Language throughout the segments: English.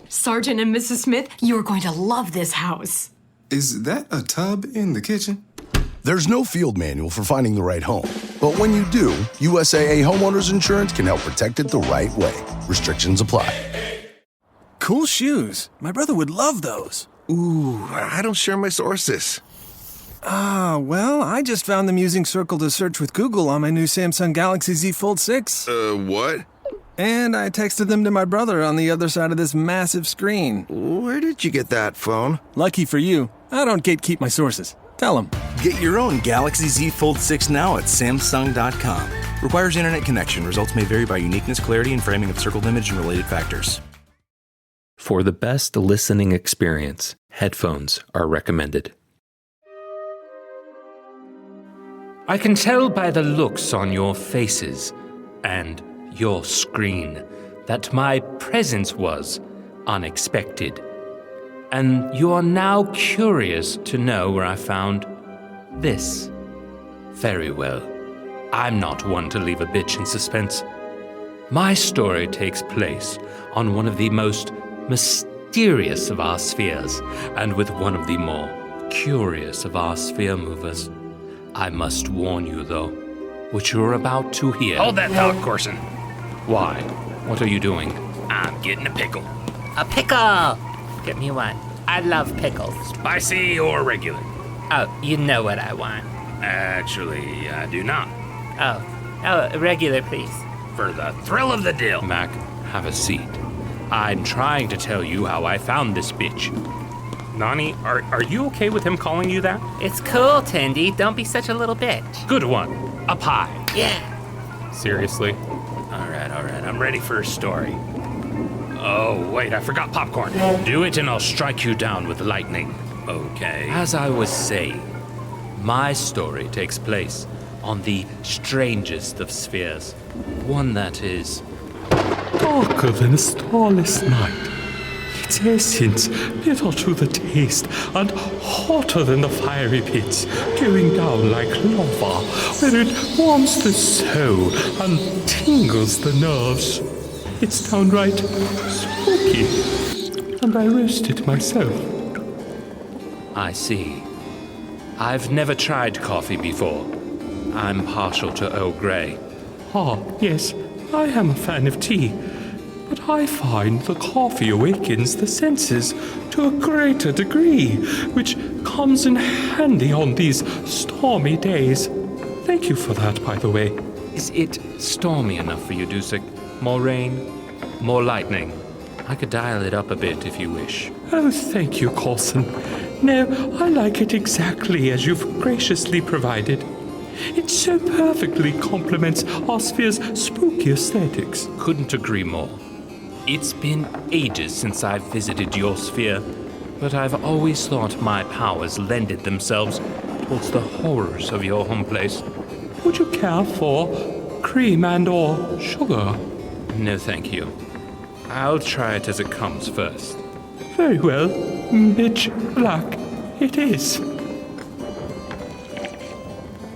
Sergeant and Mrs. Smith, you're going to love this house. Is that a tub in the kitchen? There's no field manual for finding the right home. But when you do, USAA Homeowners Insurance can help protect it the right way. Restrictions apply. Cool shoes. My brother would love those. Ooh, I don't share my sources. Well, I just found them using Circle to search with Google on my new Samsung Galaxy Z Fold 6. What? And I texted them to my brother on the other side of this massive screen. Where did you get that phone? Lucky for you, I don't gatekeep my sources. Tell them. Get your own Galaxy Z Fold 6 now at Samsung.com. Requires internet connection. Results may vary by uniqueness, clarity, and framing of circled image and related factors. For the best listening experience, headphones are recommended. I can tell by the looks on your faces and your screen that my presence was unexpected. And you are now curious to know where I found this. Very well. I'm not one to leave a bitch in suspense. My story takes place on one of the most mysterious of our spheres, and with one of the more curious of our sphere movers. I must warn you, though, what you're about to hear. Hold that thought, Corson. Why? What are you doing? I'm getting a pickle. A pickle! Get me one. I love pickles. Spicy or regular? Oh, you know what I want. Actually, I do not. Oh, regular, please. For the thrill of the deal. Mac, have a seat. I'm trying to tell you how I found this bitch. Nani, are you okay with him calling you that? It's cool, Tandy. Don't be such a little bitch. Good one. A pie. Yeah. Seriously? All right. I'm ready for a story. Oh, wait, I forgot popcorn. Do it and I'll strike you down with lightning. Okay. As I was saying, my story takes place on the strangest of spheres. One that is darker than a starless night. Its essence bitter to the taste and hotter than the fiery pits, going down like lava, where it warms the soul and tingles the nerves. It's downright spooky, and I roast it myself. I see. I've never tried coffee before. I'm partial to Earl Grey. Ah, yes, I am a fan of tea. But I find the coffee awakens the senses to a greater degree, which comes in handy on these stormy days. Thank you for that, by the way. Is it stormy enough for you, Dusek? More rain? More lightning? I could dial it up a bit if you wish. Oh, thank you, Corson. No, I like it exactly as you've graciously provided. It so perfectly complements our sphere's spooky aesthetics. Couldn't agree more. It's been ages since I've visited your sphere, but I've always thought my powers lended themselves towards the horrors of your home place. Would you care for cream and/or sugar? No, thank you. I'll try it as it comes first. Very well. Bitch black it is.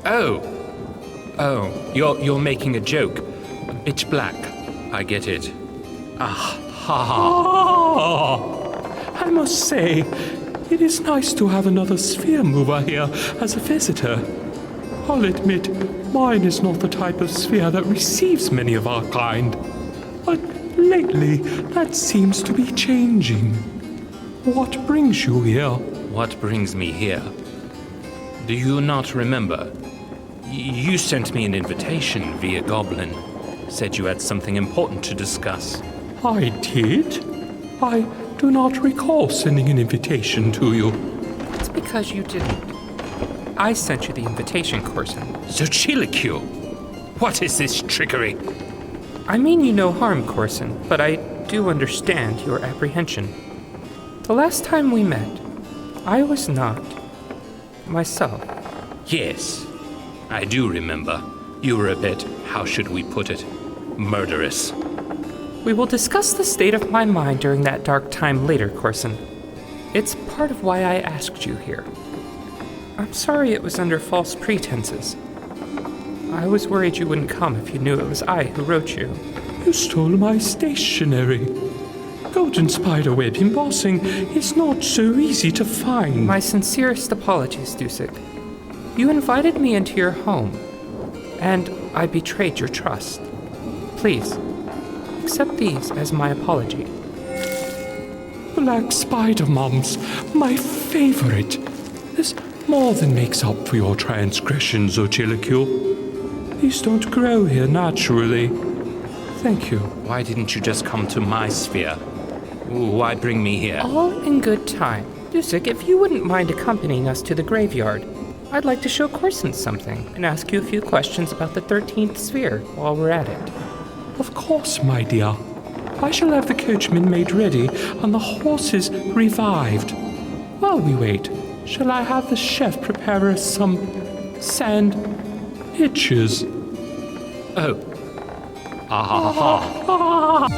Oh, you're making a joke. Bitch black. I get it. Ah, ha ha. I must say, it is nice to have another sphere mover here as a visitor. I'll admit, mine is not the type of sphere that receives many of our kind. But lately, that seems to be changing. What brings you here? What brings me here? Do you not remember? You sent me an invitation via Goblin. Said you had something important to discuss. I did? I do not recall sending an invitation to you. It's because you didn't. I sent you the invitation, Corson. Zochilicue! What is this trickery? I mean you no harm, Corson, but I do understand your apprehension. The last time we met, I was not myself. Yes, I do remember. You were a bit, how should we put it, murderous. We will discuss the state of my mind during that dark time later, Corson. It's part of why I asked you here. I'm sorry it was under false pretenses. I was worried you wouldn't come if you knew it was I who wrote you. You stole my stationery. golden spiderweb embossing is not so easy to find. My sincerest apologies, Dusik. You invited me into your home, and I betrayed your trust. Please, accept these as my apology. Black spider mums, my favorite. This more than makes up for your transgressions, Ochilicu. These don't grow here naturally. Thank you. Why didn't you just come to my sphere? Why bring me here? All in good time. Dusik, if you wouldn't mind accompanying us to the graveyard, I'd like to show Corson something and ask you a few questions about the 13th sphere while we're at it. Of course, my dear. I shall have the coachman made ready and the horses revived. While we wait, shall I have the chef prepare us some sand pitchers? Oh. Ah.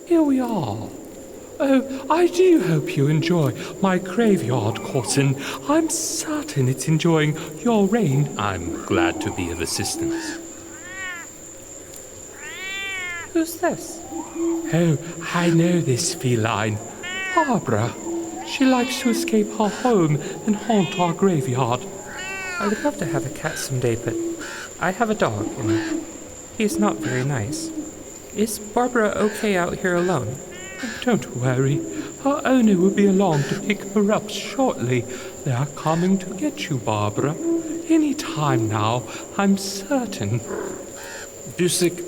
Here we are. Oh, I do hope you enjoy my graveyard, Corson. I'm certain it's enjoying your reign. I'm glad to be of assistance. Who's this? Oh, I know this feline. Barbara. She likes to escape her home and haunt our graveyard. I would love to have a cat someday, but I have a dog, and he's not very nice. Is Barbara okay out here alone? Don't worry. Her owner will be along to pick her up shortly. They are coming to get you, Barbara. Any time now, I'm certain. Dusik,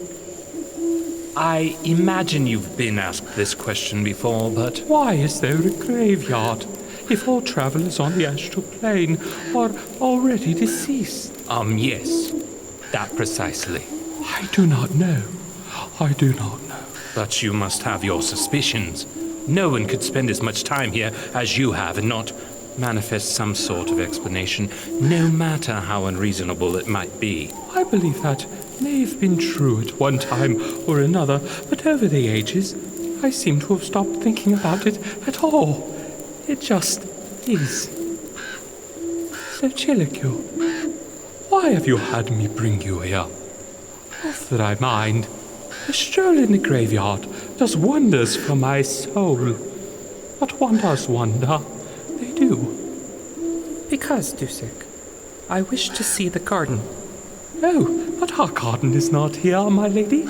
I imagine you've been asked this question before, but why is there a graveyard if all travelers on the astral plane are already deceased? Yes, that precisely. I do not know. I do not know. But you must have your suspicions. No one could spend as much time here as you have and not manifest some sort of explanation, no matter how unreasonable it might be. I believe that may have been true at one time or another, but over the ages, I seem to have stopped thinking about it at all. It just is. So, Chilicu, why have you had me bring you here? Not that I mind. A stroll in the graveyard does wonders for my soul. But one does wonder. They do. Because, Dusik, I wish to see the garden. Oh, but our garden is not here, my lady.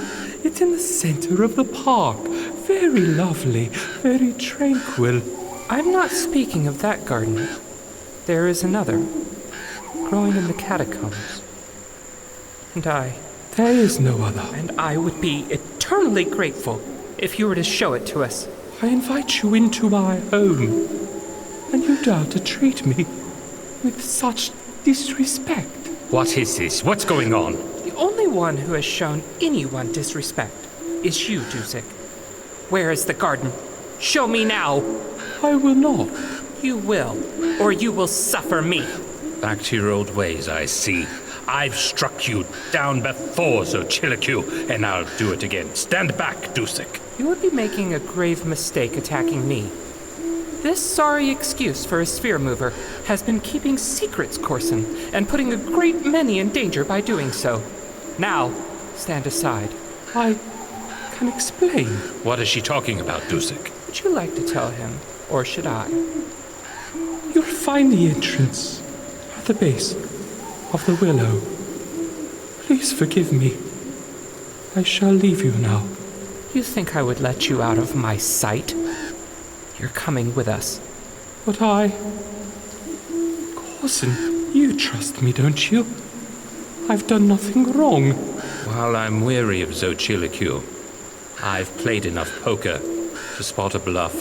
It's in the center of the park. Very lovely, very tranquil. I'm not speaking of that garden. There is another, growing in the catacombs. And There is no other. And I would be eternally grateful if you were to show it to us. I invite you into my home, and you dare to treat me with such disrespect. What is this? What's going on? The only one who has shown anyone disrespect is you, Dusik. Where is the garden? Show me now. I will not. You will, or you will suffer me. Back to your old ways, I see. I've struck you down before, Chilicu, and I'll do it again. Stand back, Dusik. You would be making a grave mistake attacking me. This sorry excuse for a sphere mover has been keeping secrets, Corson, and putting a great many in danger by doing so. Now, stand aside. I can explain. What is she talking about, Dusik? Would you like to tell him, or should I? You'll find the entrance at the base of the willow. Please forgive me. I shall leave you now. You think I would let you out of my sight? You're coming with us. But Corson, you trust me, don't you? I've done nothing wrong. While I'm weary of Xochitl, I've played enough poker to spot a bluff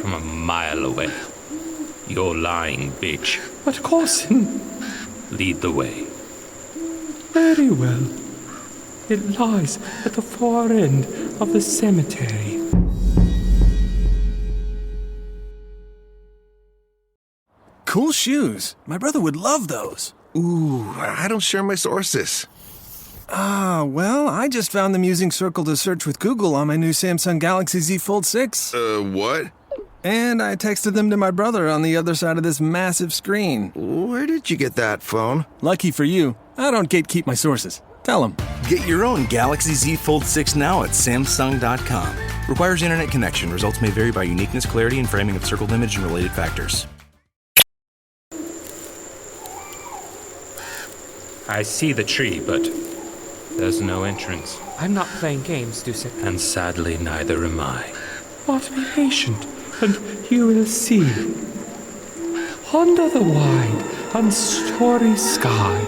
from a mile away. You're lying, bitch. But Corson... Lead the way. Very well. It lies at the far end of the cemetery. Cool shoes. My brother would love those. Ooh, I don't share my sources. Well, I just found them using Circle to search with Google on my new Samsung Galaxy Z Fold 6. What? And I texted them to my brother on the other side of this massive screen. Where did you get that phone? Lucky for you, I don't gatekeep my sources. Tell them. Get your own Galaxy Z Fold 6 now at Samsung.com. Requires internet connection. Results may vary by uniqueness, clarity, and framing of circled image and related factors. I see the tree, but there's no entrance. I'm not playing games, Dusek. And sadly, neither am I. But be patient, and you will see. Under the wide and starry sky,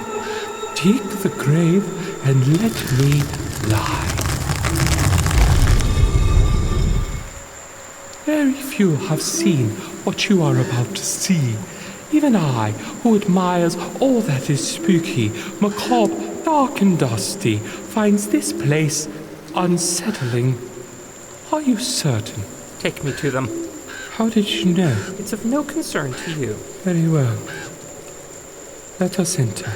take the grave and let me lie. Very few have seen what you are about to see. Even I, who admires all that is spooky, macabre, dark and dusty, finds this place unsettling. Are you certain? Take me to them. How did you know? It's of no concern to you. Very well. Let us enter.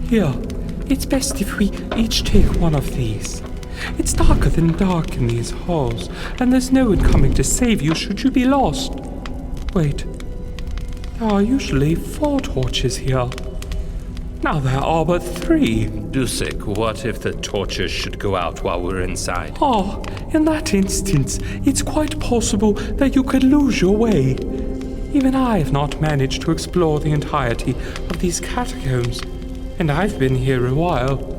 Here, it's best if we each take one of these. It's darker than dark in these halls, and there's no one coming to save you should you be lost. Wait, there are usually 4 torches here. Now there are but 3. Dusek, what if the torches should go out while we're inside? In that instance, it's quite possible that you could lose your way. Even I have not managed to explore the entirety of these catacombs, and I've been here a while.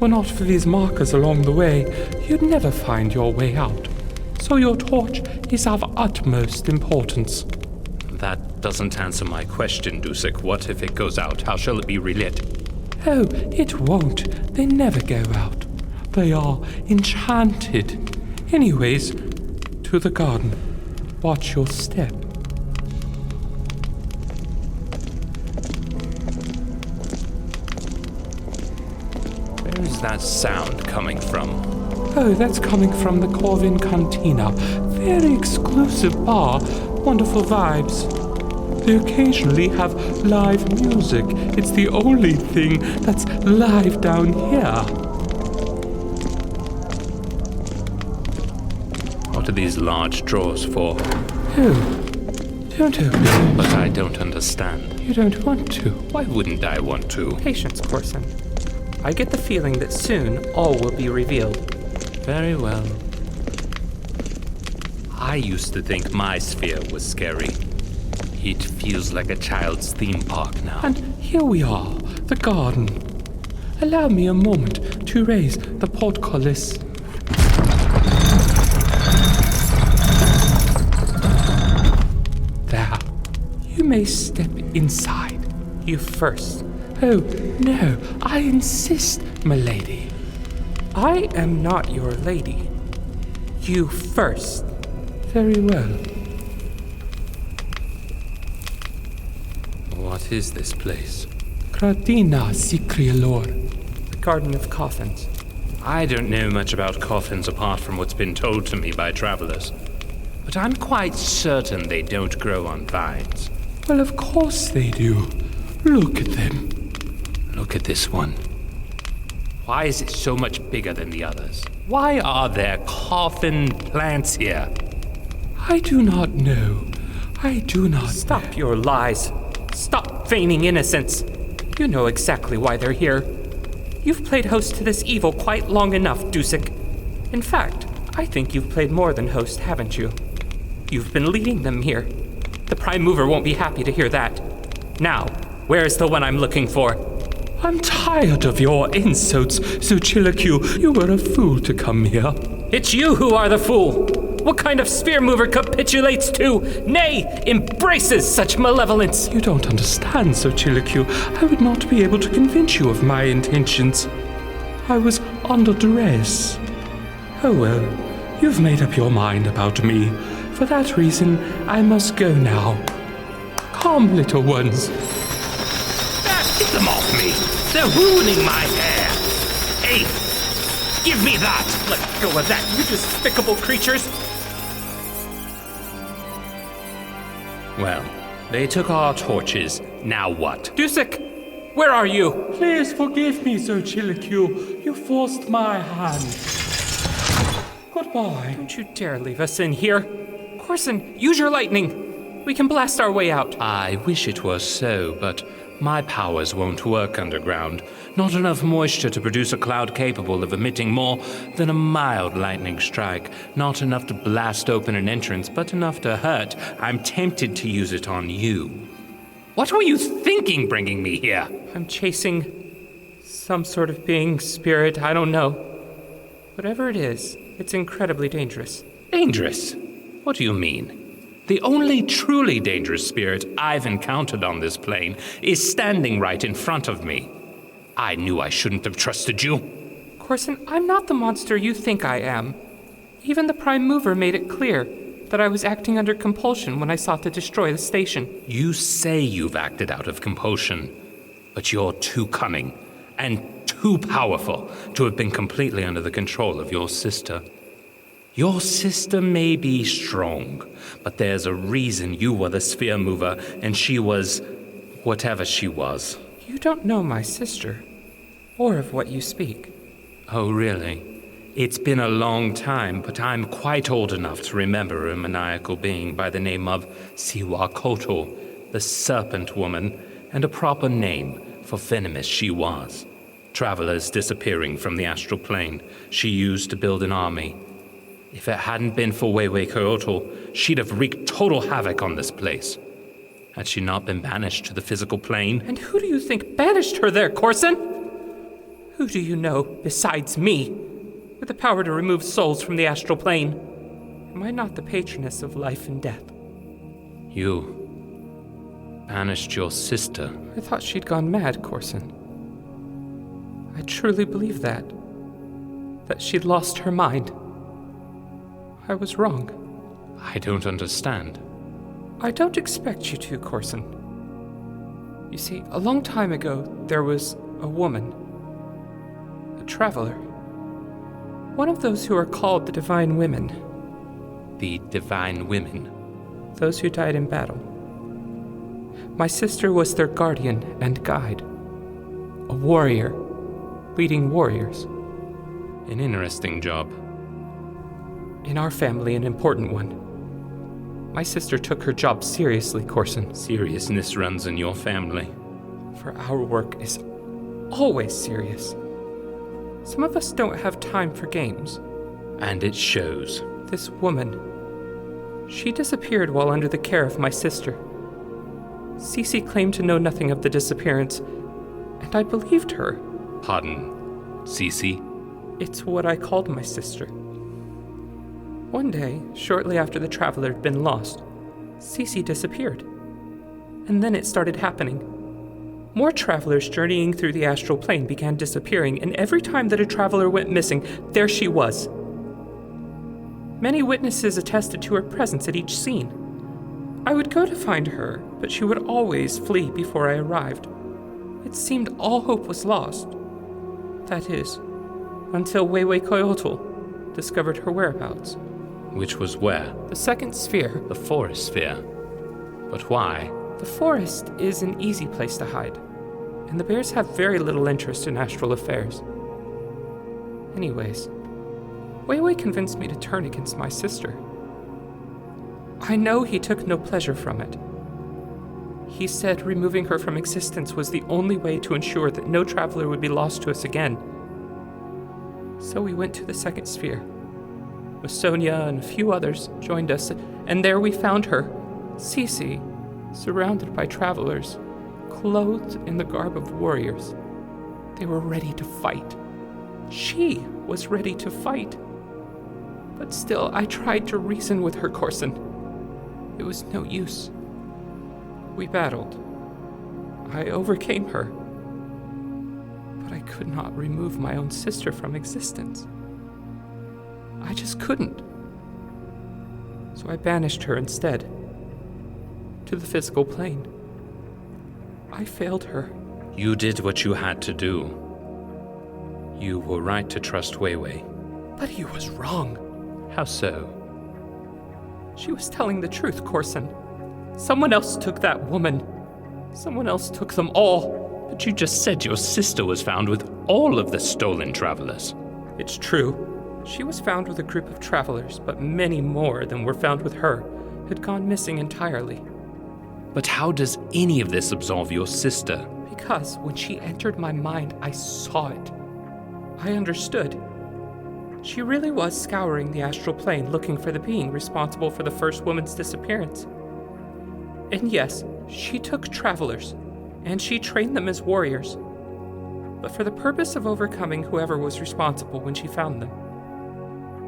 Were not for these markers along the way, you'd never find your way out. So your torch is of utmost importance. That doesn't answer my question, Dusek. What if it goes out? How shall it be relit? Oh, it won't. They never go out. They are enchanted. Anyways, to the garden. Watch your step. Where is that sound coming from? Oh, that's coming from the Corvin Cantina. Very exclusive bar. Wonderful vibes. They occasionally have live music. It's the only thing that's live down here. What are these large drawers for? Oh, don't open it. But I don't understand. You don't want to. Why wouldn't I want to? Patience, Corson. I get the feeling that soon all will be revealed. Very well. I used to think my sphere was scary. It feels like a child's theme park now. And here we are, the garden. Allow me a moment to raise the portcullis. There. You may step inside. You first. Oh, no, I insist, milady. I am not your lady. You first. Very well. What is this place? Gradina Sicrialor, the Garden of Coffins. I don't know much about coffins apart from what's been told to me by travelers. But I'm quite certain they don't grow on vines. Well, of course they do. Look at them. Look at this one. Why is it so much bigger than the others? Why are there coffin plants here? I do not know. I do not Stop know. your lies. Stop feigning innocence. You know exactly why they're here. You've played host to this evil quite long enough, Dusek. In fact, I think you've played more than host, haven't you? You've been leading them here. The Prime Mover won't be happy to hear that. Now, where is the one I'm looking for? I'm tired of your insults, Xochitl. You were a fool to come here. It's you who are the fool. What kind of spear mover capitulates to, nay, embraces such malevolence? You don't understand, Xochitl. I would not be able to convince you of my intentions. I was under duress. Oh well, you've made up your mind about me. For that reason, I must go now. Come, little ones. Get them off me! They're ruining my hair! Hey, give me that! Let go of that, you despicable creatures! Well, they took our torches. Now what? Dusek, where are you? Please forgive me, Sir Chilicu. You forced my hand. Goodbye. Don't you dare leave us in here. Corson, use your lightning. We can blast our way out. I wish it were so, but my powers won't work underground. Not enough moisture to produce a cloud capable of emitting more than a mild lightning strike. Not enough to blast open an entrance, but enough to hurt. I'm tempted to use it on you. What were you thinking bringing me here? I'm chasing some sort of being, spirit, I don't know. Whatever it is, it's incredibly dangerous. Dangerous? What do you mean? The only truly dangerous spirit I've encountered on this plane is standing right in front of me. I knew I shouldn't have trusted you. Corson, I'm not the monster you think I am. Even the Prime Mover made it clear that I was acting under compulsion when I sought to destroy the station. You say you've acted out of compulsion, but you're too cunning and too powerful to have been completely under the control of your sister. Your sister may be strong, but there's a reason you were the sphere mover and she was whatever she was. You don't know my sister, or of what you speak. Oh, really? It's been a long time, but I'm quite old enough to remember a maniacal being by the name of Siwa Koto, the Serpent Woman, and a proper name for venomous she was. Travelers disappearing from the astral plane she used to build an army. If it hadn't been for Weiwei Kyoto, she'd have wreaked total havoc on this place. Had she not been banished to the physical plane? And who do you think banished her there, Corson? Who do you know, besides me, with the power to remove souls from the astral plane? Am I not the patroness of life and death? You banished your sister. I thought she'd gone mad, Corson. I truly believe that she'd lost her mind. I was wrong. I don't understand. I don't expect you to, Corson. You see, a long time ago, there was a woman, a traveler, one of those who are called the Divine Women. The Divine Women? Those who died in battle. My sister was their guardian and guide, a warrior, leading warriors. An interesting job. In our family, an important one. My sister took her job seriously, Corson. Seriousness runs in your family. For our work is always serious. Some of us don't have time for games. And it shows. This woman, she disappeared while under the care of my sister. Cece claimed to know nothing of the disappearance, and I believed her. Pardon, Cece? It's what I called my sister. One day, shortly after the traveler had been lost, Cece disappeared. And then it started happening. More travelers journeying through the astral plane began disappearing, and every time that a traveler went missing, there she was. Many witnesses attested to her presence at each scene. I would go to find her, but she would always flee before I arrived. It seemed all hope was lost. That is, until Weiwei Kyoto discovered her whereabouts. Which was where? The second sphere. The forest sphere. But why? The forest is an easy place to hide, and the bears have very little interest in astral affairs. Anyways, Weiwei convinced me to turn against my sister. I know he took no pleasure from it. He said removing her from existence was the only way to ensure that no traveler would be lost to us again. So we went to the second sphere. With Sonia and a few others joined us, and there we found her, Cece, surrounded by travelers, clothed in the garb of warriors. They were ready to fight. She was ready to fight. But still, I tried to reason with her, Corson. It was no use. We battled. I overcame her. But I could not remove my own sister from existence. I just couldn't. So I banished her instead, to the physical plane. I failed her. You did what you had to do. You were right to trust Weiwei. But he was wrong. How so? She was telling the truth, Corson. Someone else took that woman. Someone else took them all. But you just said your sister was found with all of the stolen travelers. It's true. She was found with a group of travelers, but many more than were found with her had gone missing entirely. But how does any of this absolve your sister? Because when she entered my mind, I saw it. I understood. She really was scouring the astral plane looking for the being responsible for the first woman's disappearance. And yes, she took travelers, and she trained them as warriors, but for the purpose of overcoming whoever was responsible when she found them.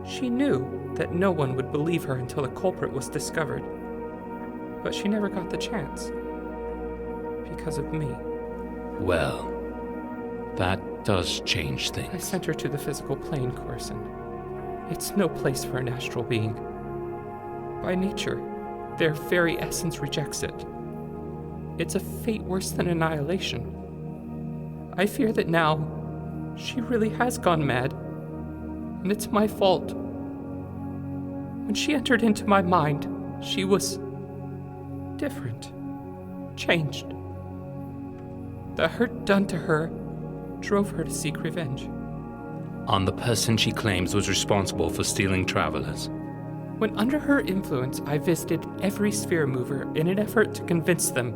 She knew that no one would believe her until the culprit was discovered, but she never got the chance. Because of me. Well, that does change things. I sent her to the physical plane, Corson. It's no place for an astral being. By nature, their very essence rejects it. It's a fate worse than annihilation. I fear that now, she really has gone mad, and it's my fault. When she entered into my mind, she was different, changed. The hurt done to her drove her to seek revenge. On the person she claims was responsible for stealing travelers. When under her influence, I visited every sphere mover in an effort to convince them,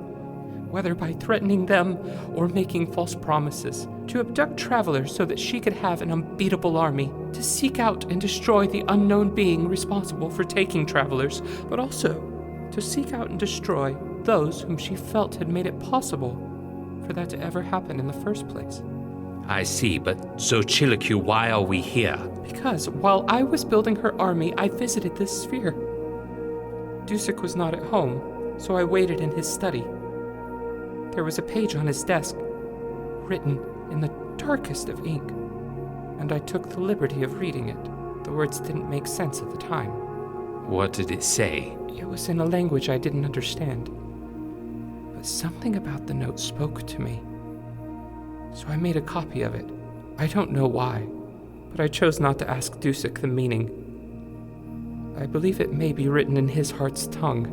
whether by threatening them or making false promises, to abduct travelers so that she could have an unbeatable army, to seek out and destroy the unknown being responsible for taking travelers, but also to seek out and destroy those whom she felt had made it possible for that to ever happen in the first place. I see, but so Chilicu, why are we here? Because while I was building her army, I visited this sphere. Dusek was not at home, so I waited in his study. There was a page on his desk, written in the darkest of ink, and I took the liberty of reading it. The words didn't make sense at the time. What did it say? It was in a language I didn't understand. But something about the note spoke to me. So I made a copy of it. I don't know why, but I chose not to ask Dusek the meaning. I believe it may be written in his heart's tongue.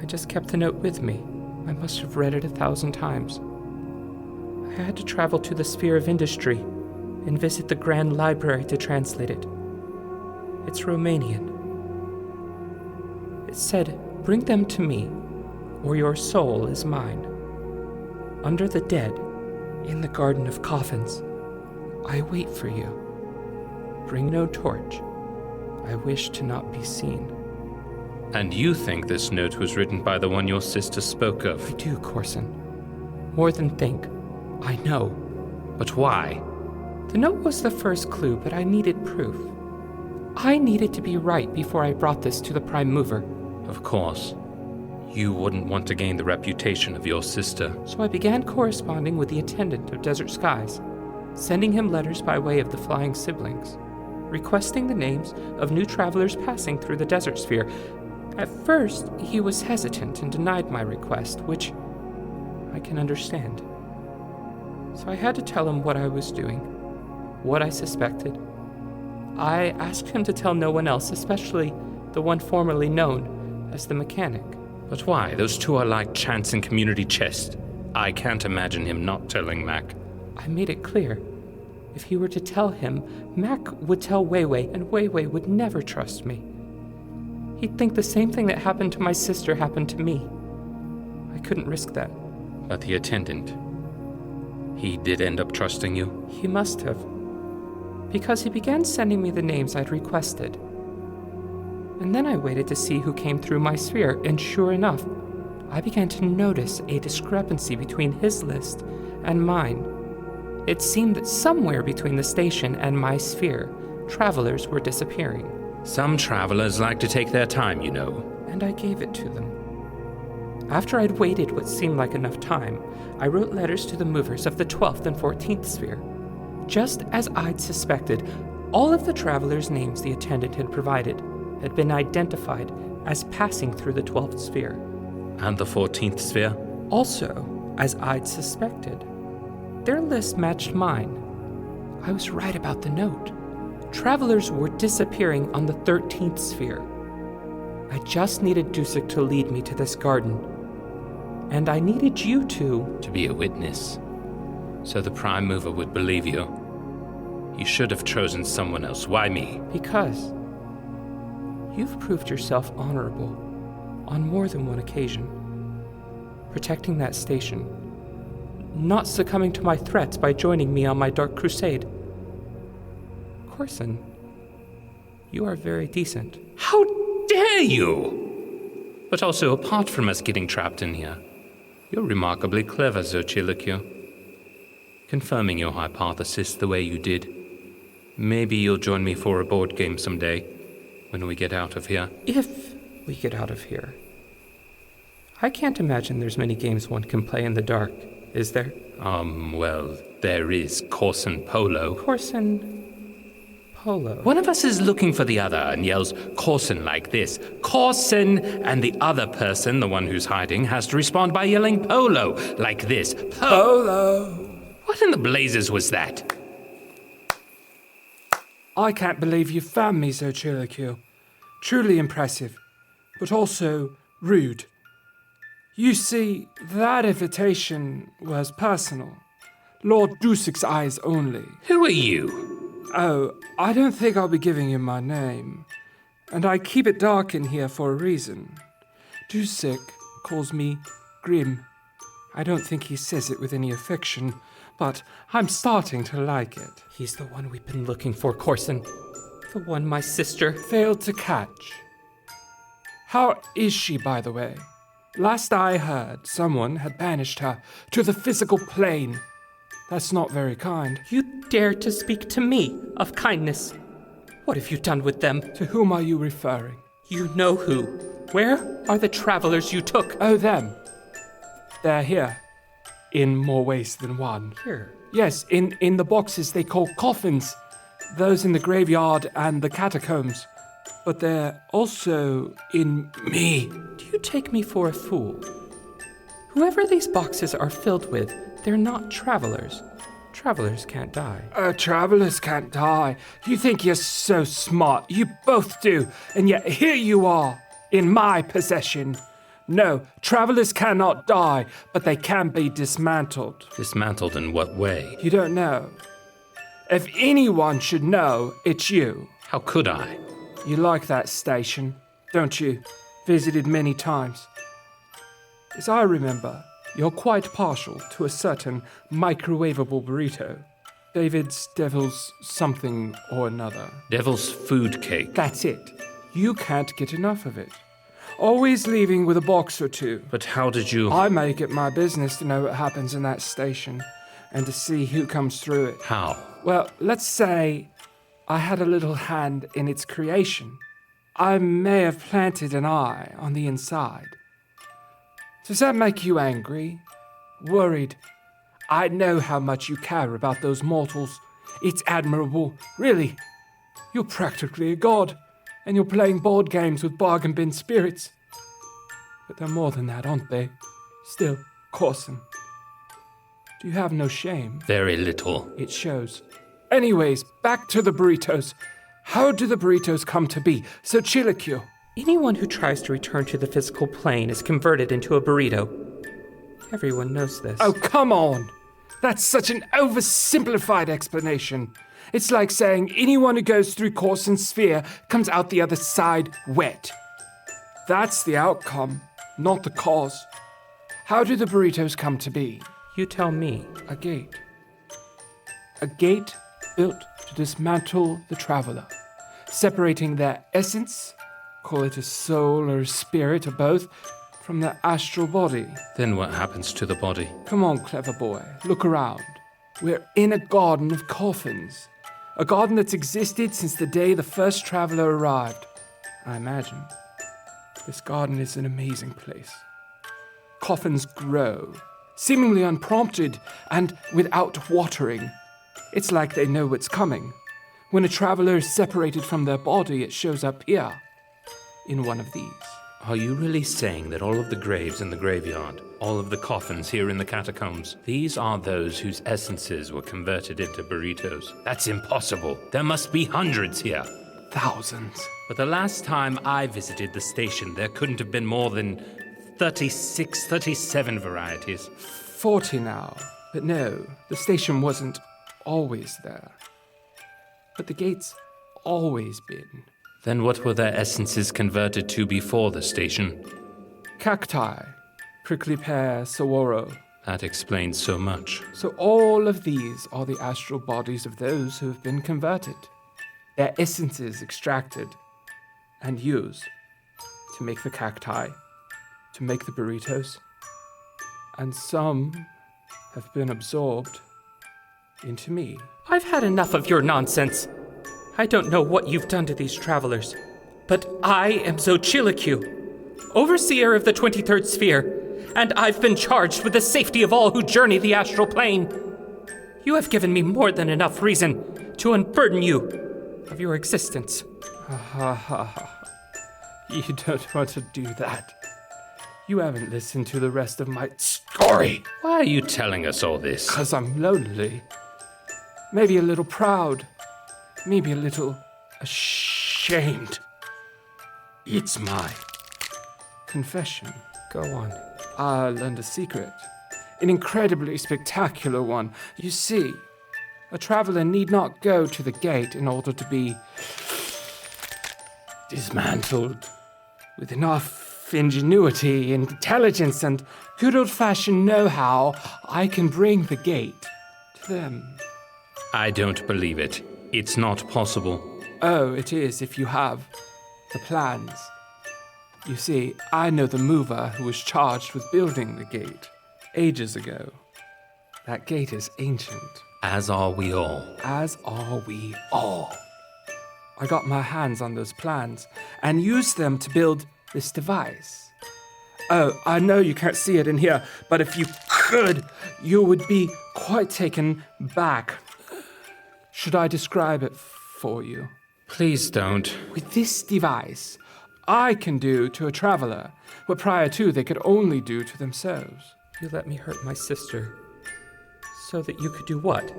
I just kept the note with me. I must have read it 1,000 times. I had to travel to the sphere of industry and visit the Grand Library to translate it. It's Romanian. It said, "Bring them to me, or your soul is mine. Under the dead, in the garden of coffins, I wait for you. Bring no torch. I wish to not be seen." And you think this note was written by the one your sister spoke of? I do, Corson. More than think. I know. But why? The note was the first clue, but I needed proof. I needed to be right before I brought this to the Prime Mover. Of course. You wouldn't want to gain the reputation of your sister. So I began corresponding with the attendant of Desert Skies, sending him letters by way of the flying siblings, requesting the names of new travelers passing through the desert sphere. At first, he was hesitant and denied my request, which I can understand. So I had to tell him what I was doing, what I suspected. I asked him to tell no one else, especially the one formerly known as the mechanic. But why? Those two are like chance and community chest. I can't imagine him not telling Mac. I made it clear. If he were to tell him, Mac would tell Weiwei, and Weiwei would never trust me. He'd think the same thing that happened to my sister happened to me. I couldn't risk that. But the attendant, he did end up trusting you? He must have. Because he began sending me the names I'd requested. And then I waited to see who came through my sphere, and sure enough, I began to notice a discrepancy between his list and mine. It seemed that somewhere between the station and my sphere, travelers were disappearing. Some travelers like to take their time, you know. And I gave it to them. After I'd waited what seemed like enough time, I wrote letters to the movers of the 12th and 14th sphere. Just as I'd suspected, all of the travelers' names the attendant had provided had been identified as passing through the 12th sphere. And the 14th sphere? Also, as I'd suspected, their list matched mine. I was right about the note. Travelers were disappearing on the 13th sphere. I just needed Dusek to lead me to this garden. And I needed you to be a witness, so the Prime Mover would believe you. You should have chosen someone else. Why me? Because you've proved yourself honorable on more than one occasion. Protecting that station, not succumbing to my threats by joining me on my dark crusade. Corson, you are very decent. How dare you! But also, apart from us getting trapped in here, you're remarkably clever, Xochitl. Confirming your hypothesis the way you did. Maybe you'll join me for a board game someday, when we get out of here. If we get out of here. I can't imagine there's many games one can play in the dark, is there? Well, there is Corson Polo. Corson Polo. One of us is looking for the other and yells Corson like this. Corson! And the other person, the one who's hiding, has to respond by yelling Polo like this. Polo! What in the blazes was that? I can't believe you found me, Xochitl. Truly impressive, but also rude. You see, that invitation was personal. Lord Dusek's eyes only. Who are you? Oh, I don't think I'll be giving you my name. And I keep it dark in here for a reason. Dusek calls me Grim. I don't think he says it with any affection, but I'm starting to like it. He's the one we've been looking for, Corson. The one my sister failed to catch. How is she, by the way? Last I heard, someone had banished her to the physical plane. That's not very kind. You dare to speak to me of kindness. What have you done with them? To whom are you referring? You know who. Where are the travelers you took? Oh, them. They're here. In more ways than one. Here? Yes, in the boxes they call coffins. Those in the graveyard and the catacombs. But they're also in me. Do you take me for a fool? Whoever these boxes are filled with, they're not travelers. Travelers can't die. Travelers can't die. You think you're so smart. You both do. And yet here you are, in my possession. No, travelers cannot die, but they can be dismantled. Dismantled in what way? You don't know. If anyone should know, it's you. How could I? You like that station, don't you? Visited many times. As I remember, you're quite partial to a certain microwavable burrito. David's Devil's something or another. Devil's food cake. That's it. You can't get enough of it. Always leaving with a box or two. But how did you... I make it my business to know what happens in that station and to see who comes through it. How? Well, let's say I had a little hand in its creation. I may have planted an eye on the inside. Does that make you angry? Worried? I know how much you care about those mortals. It's admirable, really. You're practically a god, and you're playing board games with bargain bin spirits. But they're more than that, aren't they? Still, Corson. Do you have no shame? Very little. It shows. Anyways, back to the burritos. How do the burritos come to be? So Chilikyo. Anyone who tries to return to the physical plane is converted into a burrito. Everyone knows this. Oh, come on! That's such an oversimplified explanation. It's like saying anyone who goes through Corson's sphere comes out the other side wet. That's the outcome, not the cause. How do the burritos come to be? You tell me. A gate. A gate built to dismantle the traveler, separating their essence, call it a soul or a spirit or both, from the astral body. Then what happens to the body? Come on, clever boy, look around. We're in a garden of coffins. A garden that's existed since the day the first traveler arrived. I imagine. This garden is an amazing place. Coffins grow, seemingly unprompted and without watering. It's like they know what's coming. When a traveler is separated from their body, it shows up here, in one of these. Are you really saying that all of the graves in the graveyard, all of the coffins here in the catacombs, these are those whose essences were converted into burritos? That's impossible. There must be hundreds here. Thousands. But the last time I visited the station, there couldn't have been more than 36, 37 varieties. 40 now. But no, the station wasn't always there. But the gate's always been. Then what were their essences converted to before the station? Cacti, prickly pear, saguaro. That explains so much. So all of these are the astral bodies of those who have been converted. Their essences extracted and used to make the cacti, to make the burritos. And some have been absorbed into me. I've had enough of your nonsense. I don't know what you've done to these travelers, but I am Xochitl, overseer of the 23rd sphere, and I've been charged with the safety of all who journey the astral plane. You have given me more than enough reason to unburden you of your existence. You don't want to do that. You haven't listened to the rest of my story. Why are you telling us all this? 'Cause I'm lonely. Maybe a little proud. Maybe a little ashamed. It's my confession. Go on. I learned a secret. An incredibly spectacular one. You see, a traveler need not go to the gate in order to be dismantled. With enough ingenuity, intelligence, and good old-fashioned know-how, I can bring the gate to them. I don't believe it. It's not possible. Oh, it is if you have the plans. You see, I know the mover who was charged with building the gate ages ago. That gate is ancient. As are we all. As are we all. I got my hands on those plans and used them to build this device. Oh, I know you can't see it in here, but if you could, you would be quite taken back. Should I describe it for you? Please don't. With this device, I can do to a traveler what prior to they could only do to themselves. You let me hurt my sister so that you could do what?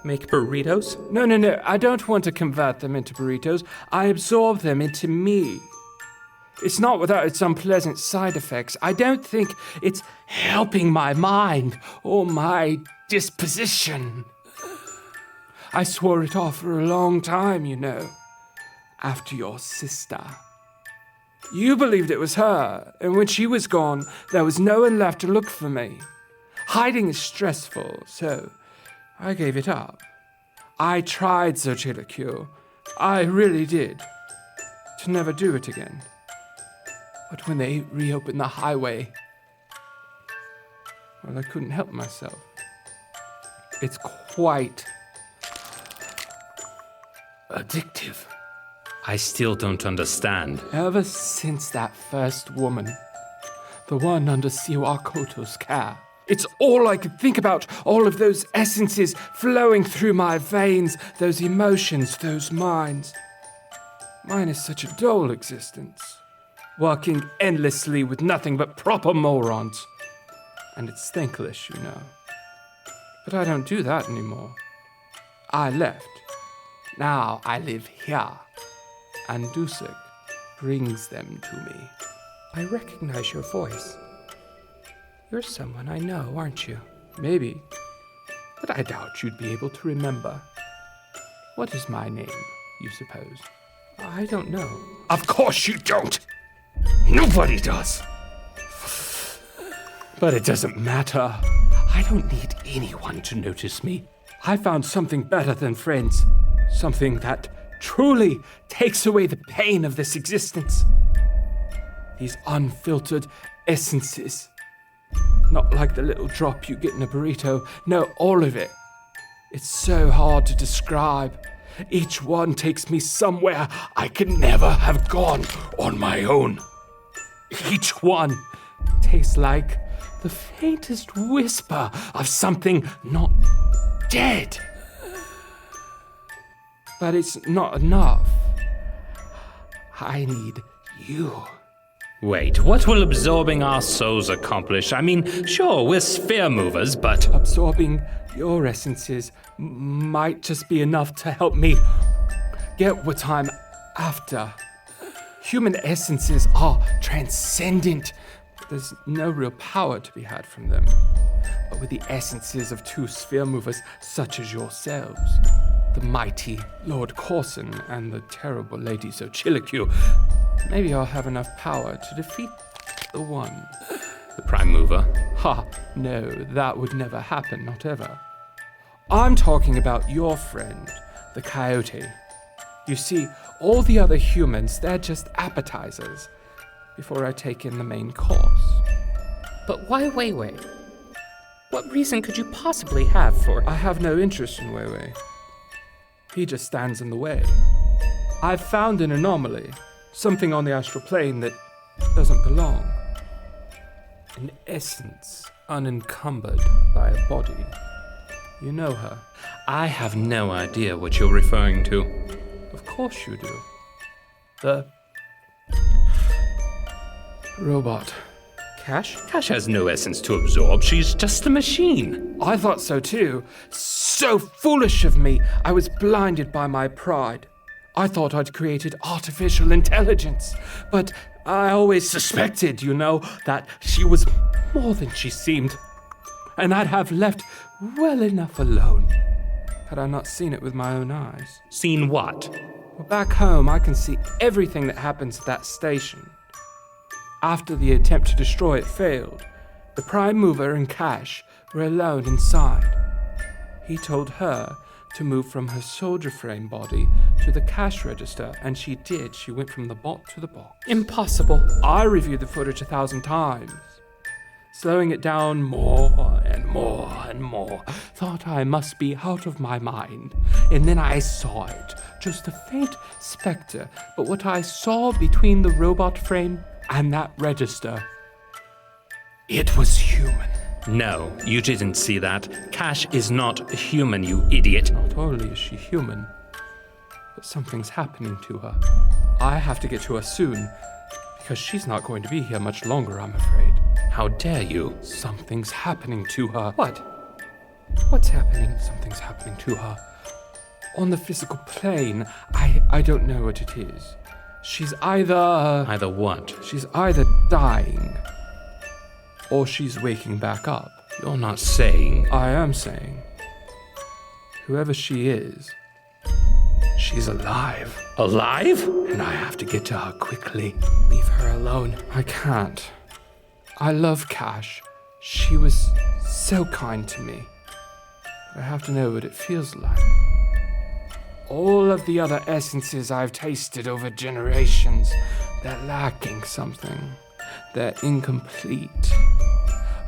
Make burritos? No, I don't want to convert them into burritos. I absorb them into me. It's not without its unpleasant side effects. I don't think it's helping my mind or my disposition. I swore it off for a long time, you know, after your sister. You believed it was her, and when she was gone, there was no one left to look for me. Hiding is stressful, so I gave it up. I tried, Xochitl. I really did. To never do it again. But when they reopened the highway, well, I couldn't help myself. It's quite addictive. I still don't understand. Ever since that first woman, the one under Siwa Koto's care, it's all I could think about, all of those essences flowing through my veins, those emotions, those minds. Mine is such a dull existence, working endlessly with nothing but proper morons. And it's thankless, you know. But I don't do that anymore. I left. Now I live here. And Dusek brings them to me. I recognize your voice. You're someone I know, aren't you? Maybe. But I doubt you'd be able to remember. What is my name, you suppose? I don't know. Of course you don't! Nobody does! But it doesn't matter. I don't need anyone to notice me. I found something better than friends. Something that truly takes away the pain of this existence. These unfiltered essences. Not like the little drop you get in a burrito. No, all of it. It's so hard to describe. Each one takes me somewhere I could never have gone on my own. Each one tastes like the faintest whisper of something not dead. But it's not enough. I need you. Wait, what will absorbing our souls accomplish? I mean, sure, we're sphere movers, but... Absorbing your essences might just be enough to help me get what I'm after. Human essences are transcendent. There's no real power to be had from them. But with the essences of two sphere movers such as yourselves, the mighty Lord Corson and the terrible Lady Xochitl, maybe I'll have enough power to defeat the one. The Prime Mover? Ha, no, that would never happen, not ever. I'm talking about your friend, the Coyote. You see, all the other humans, they're just appetizers before I take in the main course. But why Wei? What reason could you possibly have for... I have no interest in Wei. He just stands in the way. I've found an anomaly, something on the astral plane that doesn't belong. An essence unencumbered by a body. You know her. I have no idea what you're referring to. Of course you do. The robot. Cash? Cash has no essence to absorb. She's just a machine. I thought so too. So foolish of me. I was blinded by my pride. I thought I'd created artificial intelligence. But I always suspected, that she was more than she seemed. And I'd have left well enough alone had I not seen it with my own eyes. Seen what? Well, back home, I can see everything that happens at that station. After the attempt to destroy it failed, the Prime Mover and Cash were alone inside. He told her to move from her soldier frame body to the cash register, and she did. She went from the bot to the box. Impossible. I reviewed the footage 1,000 times, slowing it down more and more and more. Thought I must be out of my mind. And then I saw it, just a faint specter. But what I saw between the robot frame and that register, it was human. No, you didn't see that. Cash is not human, you idiot. Not only is she human, but something's happening to her. I have to get to her soon, because she's not going to be here much longer, I'm afraid. How dare you? Something's happening to her. What? What's happening? Something's happening to her. On the physical plane, I don't know what it is. She's either... Either what? She's either dying, or she's waking back up. You're not saying... I am saying. Whoever she is, she's alive. Alive? And I have to get to her quickly. Leave her alone. I can't. I love Cash. She was so kind to me. But I have to know what it feels like. All of the other essences I've tasted over generations, they're lacking something. They're incomplete.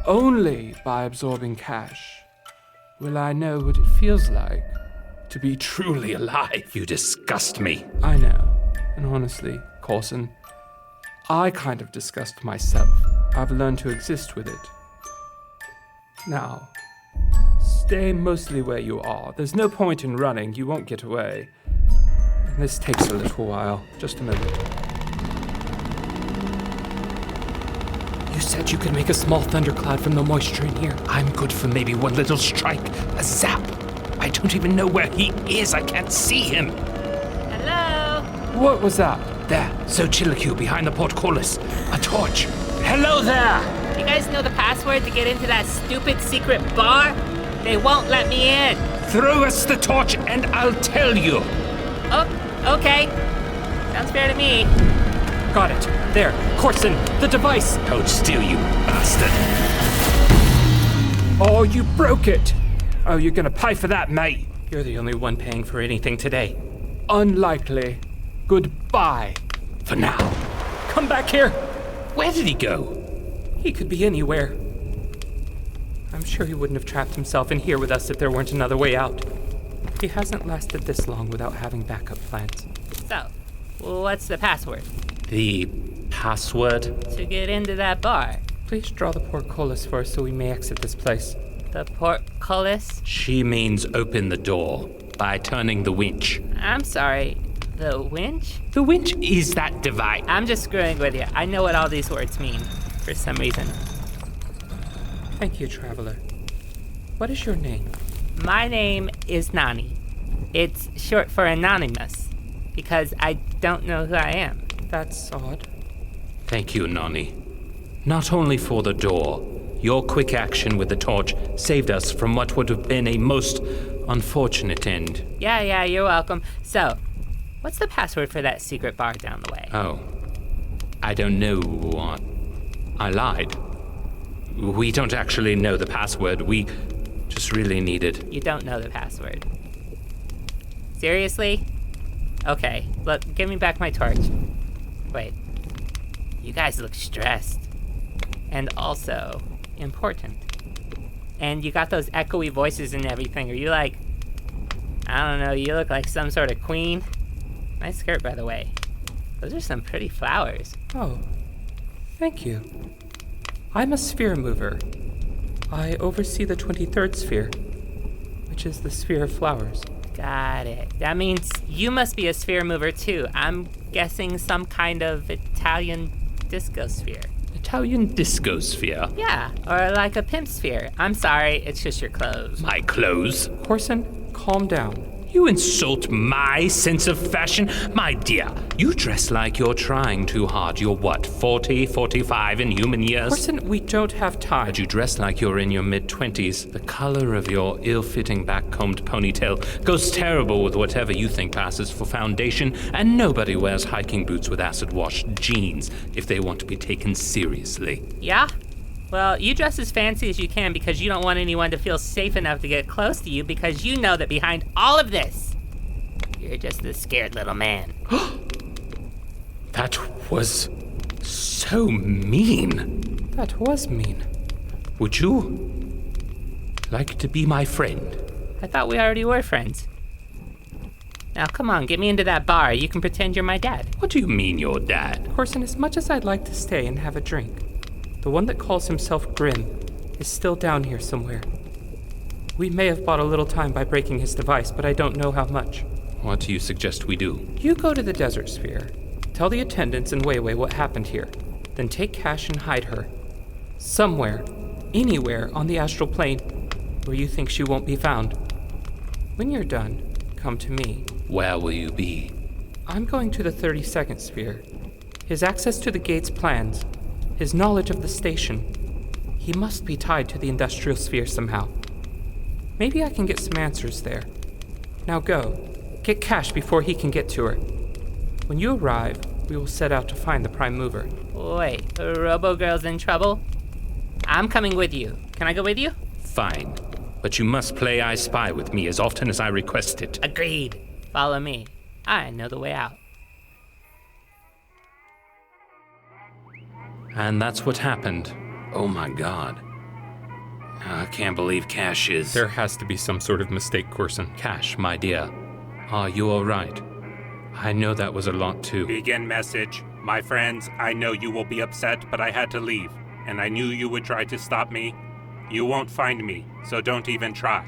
Only by absorbing Cash will I know what it feels like to be truly alive. You disgust me. I know. And honestly, Corson, I kind of disgust myself. I've learned to exist with it. Now, stay mostly where you are. There's no point in running. You won't get away. And this takes a little while. Just a moment. You said you could make a small thundercloud from the moisture in here. I'm good for maybe one little strike. A zap. I don't even know where he is. I can't see him. Hello? What was that? There, Xochitl behind the portcullis. A torch. Hello there! You guys know the password to get into that stupid secret bar? They won't let me in. Throw us the torch and I'll tell you. Oh, okay. Sounds fair to me. Got it. There, Corson, the device. Don't steal, you bastard. Oh, you broke it. Oh, you're gonna pay for that, mate. You're the only one paying for anything today. Unlikely. Goodbye. For now. Come back here. Where did he go? He could be anywhere. I'm sure he wouldn't have trapped himself in here with us if there weren't another way out. He hasn't lasted this long without having backup plans. So, what's the password? The password? To get into that bar. Please draw the portcullis for us so we may exit this place. The portcullis? She means open the door by turning the winch. I'm sorry. The winch? The winch is that device. I'm just screwing with you. I know what all these words mean, for some reason. Thank you, traveler. What is your name? My name is Nani. It's short for anonymous, because I don't know who I am. That's odd. Thank you, Nani. Not only for the door, your quick action with the torch saved us from what would have been a most unfortunate end. Yeah, you're welcome. So, what's the password for that secret bar down the way? Oh, I don't know what. I lied. We don't actually know the password. We just really needed. You don't know the password. Seriously? Okay, look, give me back my torch. Wait. You guys look stressed. And also, important. And you got those echoey voices and everything. Are you like, I don't know, you look like some sort of queen? Nice skirt, by the way. Those are some pretty flowers. Oh, thank you. I'm a sphere mover. I oversee the 23rd sphere, which is the sphere of flowers. Got it. That means you must be a sphere mover too. I'm guessing some kind of Italian disco sphere. Italian disco sphere? Yeah, or like a pimp sphere. I'm sorry, it's just your clothes. My clothes? Corson, calm down. You insult my sense of fashion? My dear, you dress like you're trying too hard. You're what, 40, 45 in human years? Corson, we don't have time. But you dress like you're in your mid-20s. The color of your ill-fitting back-combed ponytail goes terrible with whatever you think passes for foundation, and nobody wears hiking boots with acid-washed jeans if they want to be taken seriously. Yeah? Well, you dress as fancy as you can because you don't want anyone to feel safe enough to get close to you because you know that behind all of this, you're just this scared little man. That was so mean. That was mean. Would you like to be my friend? I thought we already were friends. Now, come on, get me into that bar. You can pretend you're my dad. What do you mean, your dad? Corson, as much as I'd like to stay and have a drink, the one that calls himself Grim is still down here somewhere. We may have bought a little time by breaking his device, but I don't know how much. What do you suggest we do? You go to the desert sphere, tell the attendants in Weiwei what happened here, then take Cash and hide her. Somewhere, anywhere on the astral plane where you think she won't be found. When you're done, come to me. Where will you be? I'm going to the 32nd sphere. His access to the gate's plans, his knowledge of the station. He must be tied to the industrial sphere somehow. Maybe I can get some answers there. Now go. Get Cash before he can get to her. When you arrive, we will set out to find the prime mover. Wait, Robo-Girl's in trouble? I'm coming with you. Can I go with you? Fine. But you must play I Spy with me as often as I request it. Agreed. Follow me. I know the way out. And that's what happened. Oh my god. I can't believe Cash is... There has to be some sort of mistake, Corson. Cash, my dear. Are you alright? I know that was a lot too. Begin message. My friends, I know you will be upset, but I had to leave. And I knew you would try to stop me. You won't find me, so don't even try.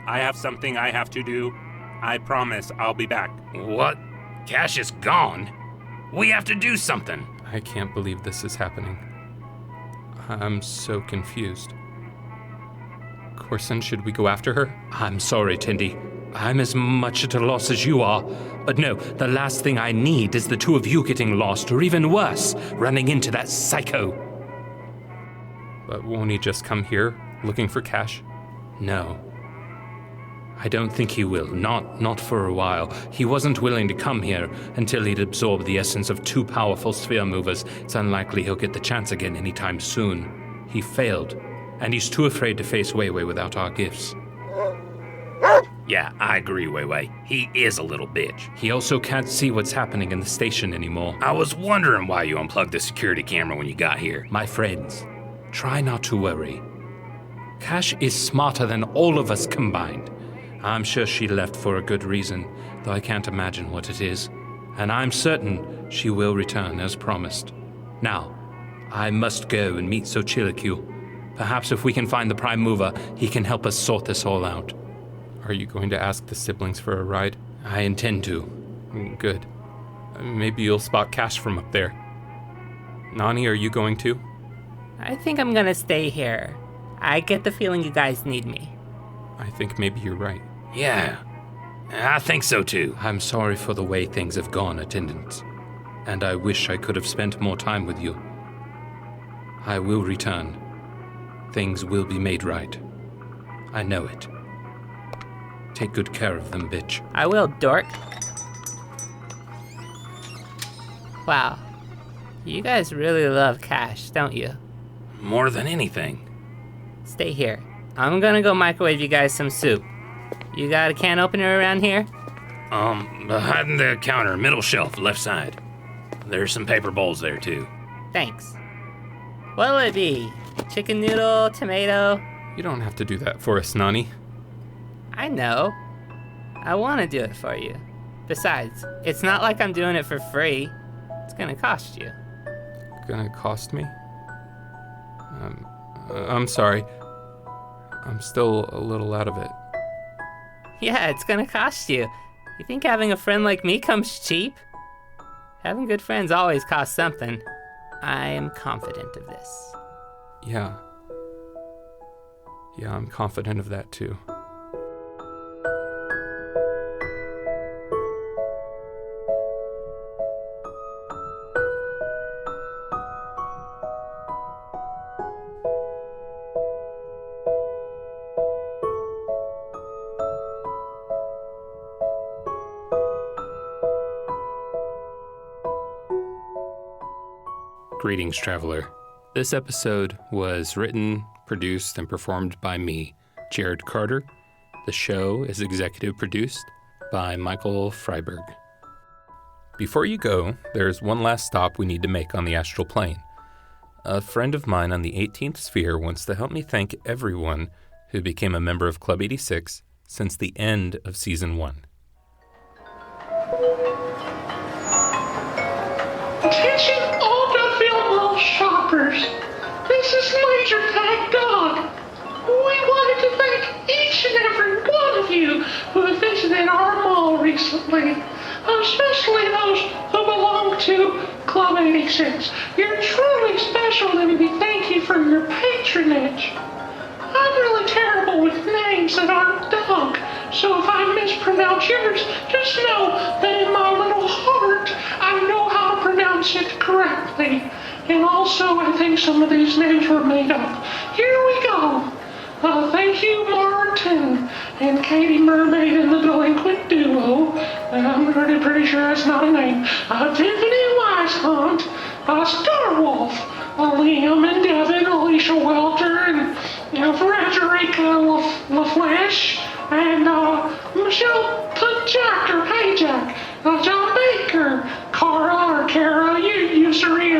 I have something I have to do. I promise I'll be back. What? Cash is gone? We have to do something. I can't believe this is happening. I'm so confused. Corson, should we go after her? I'm sorry, Tindy. I'm as much at a loss as you are. But no, the last thing I need is the two of you getting lost, or even worse, running into that psycho. But won't he just come here, looking for Cash? No. I don't think he will. Not for a while. He wasn't willing to come here until he'd absorbed the essence of two powerful sphere movers. It's unlikely he'll get the chance again anytime soon. He failed, and he's too afraid to face Weiwei without our gifts. Yeah, I agree, Weiwei. He is a little bitch. He also can't see what's happening in the station anymore. I was wondering why you unplugged the security camera when you got here. My friends, try not to worry. Cash is smarter than all of us combined. I'm sure she left for a good reason, though I can't imagine what it is. And I'm certain she will return as promised. Now, I must go and meet Xochitlicue. Perhaps if we can find the prime mover, he can help us sort this all out. Are you going to ask the siblings for a ride? I intend to. Good. Maybe you'll spot Cash from up there. Nani, are you going too? I think I'm gonna stay here. I get the feeling you guys need me. I think maybe you're right. Yeah, I think so too. I'm sorry for the way things have gone, attendant, and I wish I could have spent more time with you. I will return. Things will be made right. I know it. Take good care of them, bitch. I will, dork. Wow. You guys really love Cash, don't you? More than anything. Stay here. I'm gonna go microwave you guys some soup. You got a can opener around here? Behind the counter, middle shelf, left side. There's some paper bowls there too. Thanks. What'll it be? Chicken noodle, tomato? You don't have to do that for us, Nani. I know. I want to do it for you. Besides, it's not like I'm doing it for free. It's gonna cost you. Gonna cost me? I'm sorry. I'm still a little out of it. Yeah, it's gonna cost you. You think having a friend like me comes cheap? Having good friends always costs something. I am confident of this. Yeah. Yeah, I'm confident of that too. Greetings, traveler. This episode was written, produced, and performed by me, Jared Carter. The show is executive produced by Michael Freiberg. Before you go, there's one last stop we need to make on the astral plane. A friend of mine on the 18th sphere wants to help me thank everyone who became a member of Club 86 since the end of Season 1. Attention all Duffield Mall shoppers. This is Major Tag Dog. We wanted to thank each and every one of you who have visited our mall recently, especially those who belong to Club 86. You're truly special and we thank you for your patronage. I'm really terrible with names that aren't dog, so if I mispronounce yours, just know that in my little heart, I know how to pronounce it correctly. And also, I think some of these names were made up. Here we go. Thank you, Martin and Katie Mermaid and the Delinquent Duo. I'm pretty sure that's not a name. Tiffany Weishunt, Starwolf, Liam and Devin, Alicia Welter, and Frederica LaFlesh, and Michelle Jack or Hey Jack, John Baker, Kara, Yusuri,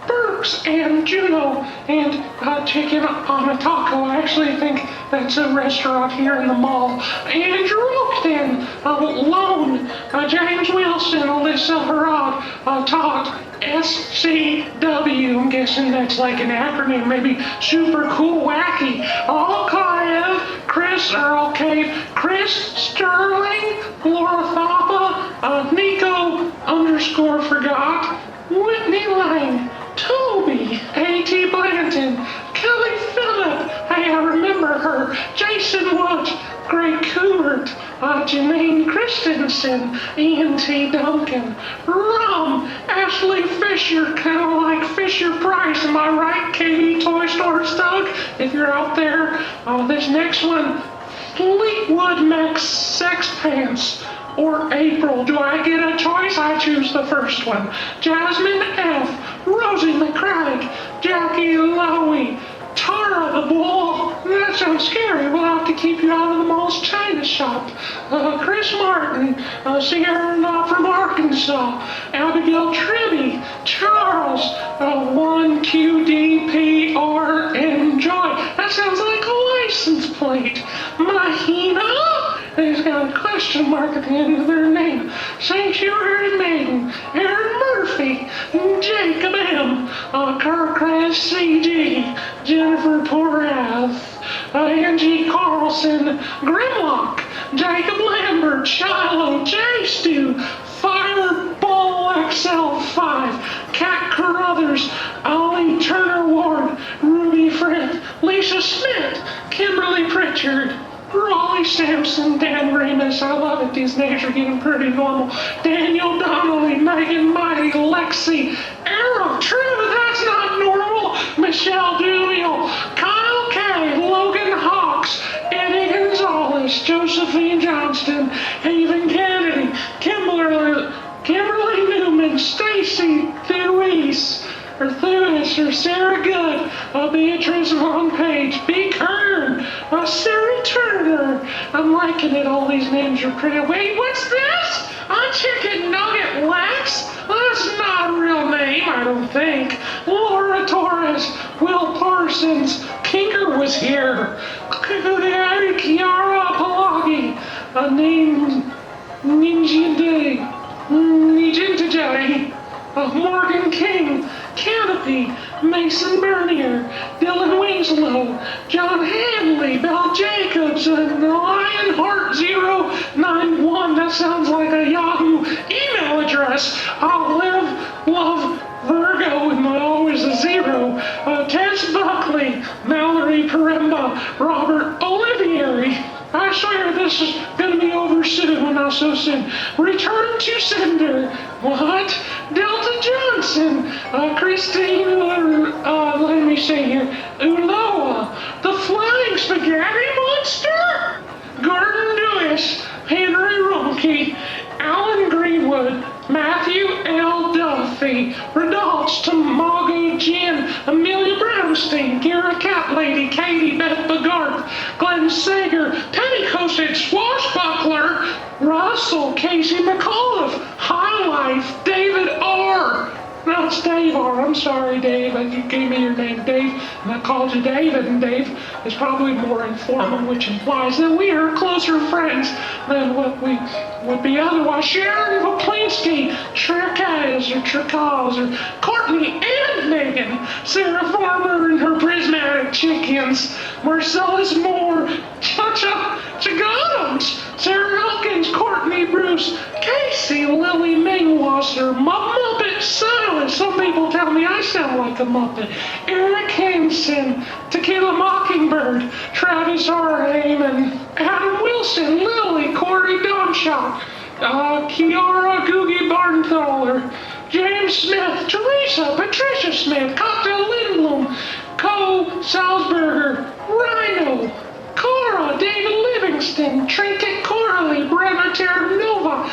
Burks, and Juno, and Chicken on a Taco. I actually think that's a restaurant here in the mall. Andrew Oakton, Lone, James Wilson, Alyssa Harrod, Todd, SCW, I'm guessing that's like an acronym, maybe super cool wacky. Alkaev, Chris Earl Cave, Chris Sterling, Laura Thapa, Nico _forgot, Whitney Lang, Toby, A.T. Blanton, Kelly Phillip, hey, I remember her, Jason Woods, Greg Kubert, Janine Christensen, Ian T. Duncan, Rum, Ashley Fisher, kind of like Fisher Price, am I right, Katie Toy Store Stug? If you're out there, this next one, Fleetwood Max Sex Pants, or April. Do I get a choice? I choose the first one. Jasmine F., Rosie McCraig, Jackie Lowy, Tara the Bull. That sounds scary. We'll have to keep you out of the mall's China shop. Chris Martin, Sierra Knott from Arkansas, Abigail Tribby, Charles, 1QDPR, Enjoy. That sounds like a license plate. Mahina. They've got a question mark at the end of their name. Sanctuary Maiden, Aaron Murphy, Jacob M, Kirkcraft CG, Jennifer Porath, Angie Carlson, Grimlock, Jacob Lambert, Shiloh, J. Stu, Fireball XL5, Cat Carruthers, Ollie Turner Ward, Ruby Frith, Lisa Smith, Kimberly Pritchard, Raleigh Sampson, Dan Remus, I love it, these names are getting pretty normal. Daniel Donnelly, Megan Mighty, Lexi, Arrow, true, that's not normal. Michelle Duvial, Kyle K, Logan Hawks, Eddie Gonzalez, Josephine Johnston, Haven Kennedy, Kimberly Newman, Stacy Thuis, or Sarah Good, Beatrice Von Page, B. Kern, Sarah Turner. I'm liking it, all these names are pretty. Wait, what's this? Chicken Nugget Lex? That's not a real name, I don't think. Laura Torres, Will Parsons, Kinker was here. Kiara Palagi, Ninjintajay, Morgan King, Canopy, Mason Bernier, Dylan Winslow, John Hanley, Belle Jacobs, and Lionheart091. That sounds like a Yahoo email address. Olive Love Virgo, and always a zero. Tess Buckley, Mallory Paremba, Robert Olivieri. I swear this is gonna be over soon, well not so soon. Return to sender. What? Delta Johnson, Christine, let me see here, Uloa, the Flying Spaghetti Monster, Gordon Lewis, Henry Ronke, Alan Greenwood, Matthew L. Duffy, Redalts, Tamago Jen, Amelia Brownstein, Gara Cat Lady, Katie Beth Bagarth, Glenn Sager, Petticoated Swashbuckler, Russell, Casey McAuliffe, High Life, David R. No, it's Dave R. I'm sorry, Dave. You gave me your name, Dave, and I called you David, and Dave is probably more informal, which implies that we are closer friends than what we would be otherwise. Sharon Voplinsky, Tricaz or Courtney and Megan, Sarah Farmer and her prismatic chickens, Marcellus Moore, Cha-Cha Chagotums, Sarah Hawkins, Courtney Bruce, Casey, Lily Mingwasser, Muppet Silence. Some people tell me I sound like a Muppet. Eric Hansen, Tequila Mockingbird, Travis R. Heyman, Adam Wilson, Lily, Corey Donshot, Kiara Googie Barnthaler, James Smith, Teresa, Patricia Smith, Cocktail Lindblom, Co. Salzberger, Rhino, Cora, David Livingston, Trinket Coralie, Brenna Terranova,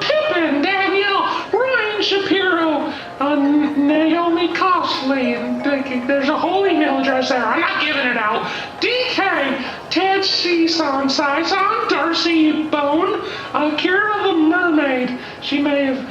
Pippin, Danielle, Ryan Shapiro, Naomi Costley, and there's a whole email address there. I'm not giving it out. DK, Ted Season, Sison, Darcy Bone, Kira the Mermaid. She may have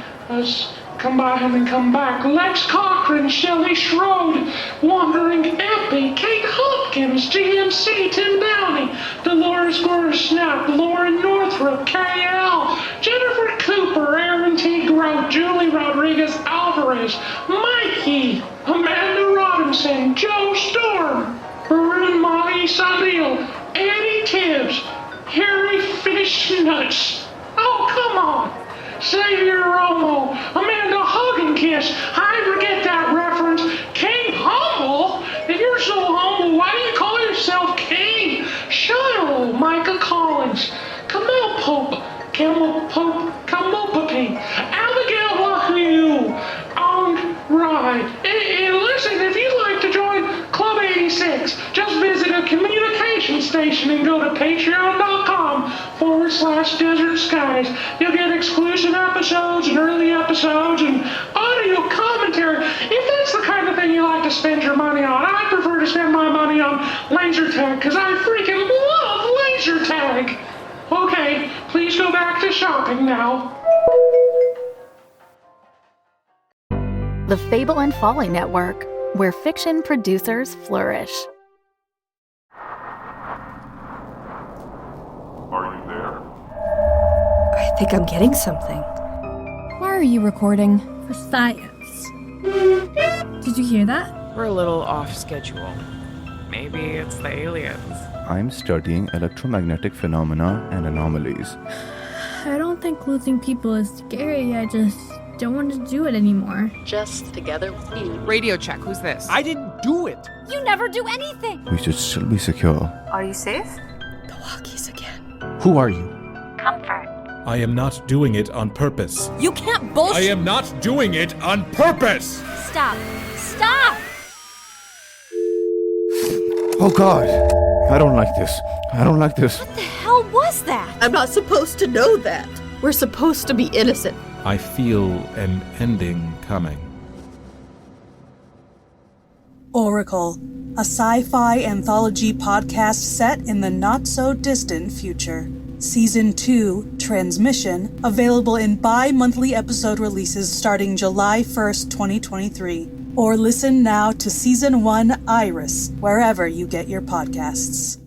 come by him and come back. Lex Cochran, Shelley Schroed, Wandering Epi, Kate Hopkins, GMC, Tim Downey, Dolores Gore-Snap, Lauren Northrop, KL, Jennifer Cooper, Aaron T. Grote, Julie Rodriguez Alvarez, Mikey, Amanda Robinson, Joe Storm, Maroon Mahi Salil, Eddie Tibbs, Harry Fishnuts. Oh, come on. Xavier Romo, Amanda Hugginkiss, I forget that reference. King Humble? If you're so humble, why do you call yourself King? Shiloh, Micah Collins, Camille Pope, Camopapine, Abigail Wahoo, and Ride. And listen, if you'd like to join Club 86, just visit a communication station and go to patreon.com/Desert Skies. You'll get exclusive episodes and early episodes and audio commentary. If that's the kind of thing you like to spend your money on, I prefer to spend my money on laser tag because I freaking love laser tag. Okay, please go back to shopping now. The Fable and Folly Network, where fiction producers flourish. Are you there? I think I'm getting something. Why are you recording? For science. Did you hear that? We're a little off schedule. Maybe it's the aliens. I'm studying electromagnetic phenomena and anomalies. I don't think losing people is scary. I just don't want to do it anymore. Just together with me. Radio check, who's this? I didn't do it. You never do anything. We should still be secure. Are you safe? The walkies again. Who are you? Comfort. I am not doing it on purpose. You can't bullshit. I am not doing it on purpose! Stop. Stop! Oh God! I don't like this. I don't like this. What the hell was that? I'm not supposed to know that. We're supposed to be innocent. I feel an ending coming. Oracle, a sci-fi anthology podcast set in the not-so-distant future. Season 2, Transmission, available in bi-monthly episode releases starting July 1st, 2023. Or listen now to Season 1, Iris, wherever you get your podcasts.